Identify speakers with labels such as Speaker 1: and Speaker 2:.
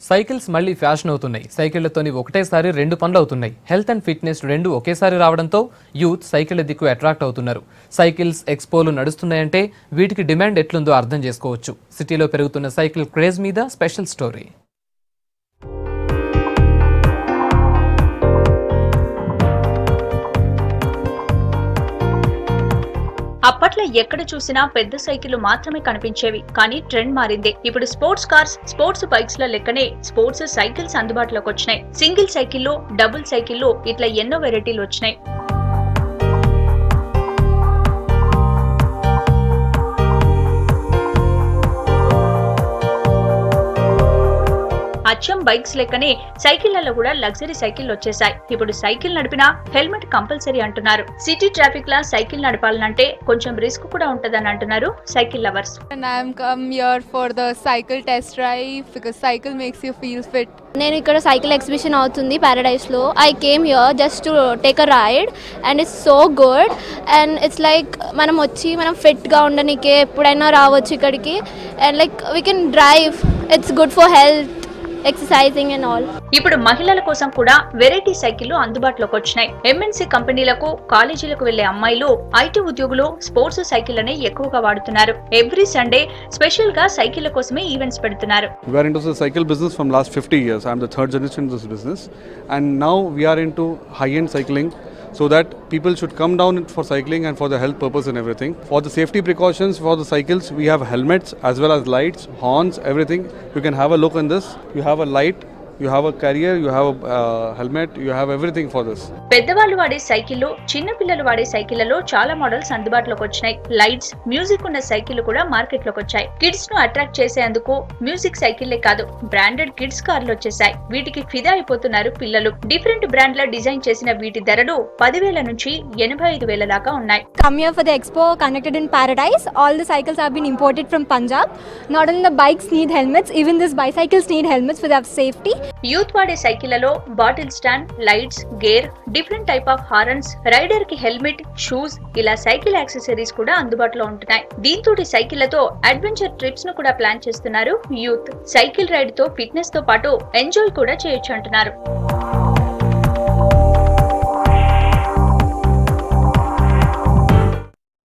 Speaker 1: Cycles మళ్ళీ fashion అవుతున్నాయి. సైకిళ్లతోని ఒకటేసారి రెండు పనులు అవుతున్నాయి. హెల్త్ అండ్ ఫిట్నెస్ రెండు ఒకేసారి రావడంతో యూత్ సైకిళ్ల దిక్కు అట్రాక్ట్ అవుతున్నారు. సైకిల్స్ ఎక్స్పోలు నడుస్తున్నాయంటే వీటికి డిమాండ్ ఎట్లుందో అర్థం చేసుకోవచ్చు. సిటీలో పెరుగుతున్న సైకిల్ క్రేజ్ మీద స్పెషల్ స్టోరీ.
Speaker 2: అప్పట్లో ఎక్కడ చూసినా పెద్ద సైకిళ్లు మాత్రమే కనిపించేవి. కానీ ట్రెండ్ మారింది. ఇప్పుడు స్పోర్ట్స్ కార్స్, స్పోర్ట్స్ బైక్స్ ల లెక్కనే స్పోర్ట్స్ సైకిల్స్ అందుబాటులోకి వచ్చినాయి. సింగిల్ సైకిల్లో, డబుల్ సైకిల్లో ఇట్లా ఎన్నో వెరైటీలు వచ్చినాయి. అచ్చం బైక్స్ లెక్కనే సైకిళ్లలో కూడా లగ్జరీ సైకిల్ వచ్చేసాయి. ఇప్పుడు సైకిల్ నడిపినా హెల్మెట్ కంపల్సరీ అంటున్నారు. సిటీ ట్రాఫిక్ లా సైకిల్ నడపాలంటే కొంచెం రిస్క్ కూడా ఉంటదని అంటున్నారు cycle lovers.
Speaker 3: I'm come here for the cycle test drive because cycle makes you feel fit.
Speaker 4: నేను ఇక్కడ సైకిల్ ఎగ్జిబిషన్ అవుతుంది ప్యారడైస్ లో. I came here just to take a ride and it's so good and it's like మనం fit గా ఉండడానికి ఎప్పుడైనా రావచ్చు ఇక్కడికి and like we can drive. It's good for health, exercising and all.
Speaker 2: ఇప్పుడు మహిళల కోసం కూడా వెరైటీ సైకిళ్లు అందుబాటులోకి వచ్చినాయి. ఎంఎన్సీ కంపెనీలకు, కాలేజీలకు వెళ్లే అమ్మాయిలు, ఐటీ ఉద్యోగులు స్పోర్ట్స్ సైకిళ్లనే ఎక్కువగా వాడుతున్నారు. ఎవ్రీ సండే స్పెషల్ గా సైకిళ్ల కోసమే ఈవెంట్స్ పెడుతున్నారు.
Speaker 5: We are into the cycle business from last 50 years. I am the third generation in this business, and now we are into high-end cycling, so that people should come down for cycling and for the health purpose and everything. For the safety precautions for the cycles, we have helmets as well as lights, horns, everything. You can have a look on this. You have a light, you have a carrier, you have a helmet, you have everything for this.
Speaker 2: పెద్దవాళ్ళు వాడే సైకిళ్లు, చిన్న పిల్లలు వాడే సైకిళ్లలో చాలా models అందుబాటులోకి వచ్చినాయి. Lights, music ఉన్న సైకిళ్లు కూడా మార్కెట్ లోకి వచ్చాయి. కిడ్స్ ను అట్రాక్ట్ చేసేందుకు మ్యూజిక్ సైకిళ్లే కాదు, బ్రాండెడ్ కిడ్స్ కార్లు వచ్చేసాయి. వీటికి ఫిదా అయిపోతున్నారు పిల్లలు. డిఫరెంట్ బ్రాండ్ల డిజైన్ చేసిన వీటి ధరలు 10,000 నుంచి 85,000 దాకా ఉన్నాయి.
Speaker 6: Come here for the expo conducted in Paradise. All the cycles have been imported from Punjab. Not only the bikes need helmets, even these bicycles need helmets for their safety.
Speaker 2: Youth వాడే సైకిళ్లలో bottle stand, lights, gear, different type of horns, rider కి helmet, shoes, ఇలా cycle accessories కూడా అందుబాటులో ఉంటున్నాయి. దీంతో సైకిళ్లతో adventure trips ను కూడా ప్లాన్ చేస్తున్నారు యూత్. సైకిల్ రైడ్ తో ఫిట్నెస్ తో పాటు ఎంజాయ్ కూడా చేయొచ్చు అంటున్నారు.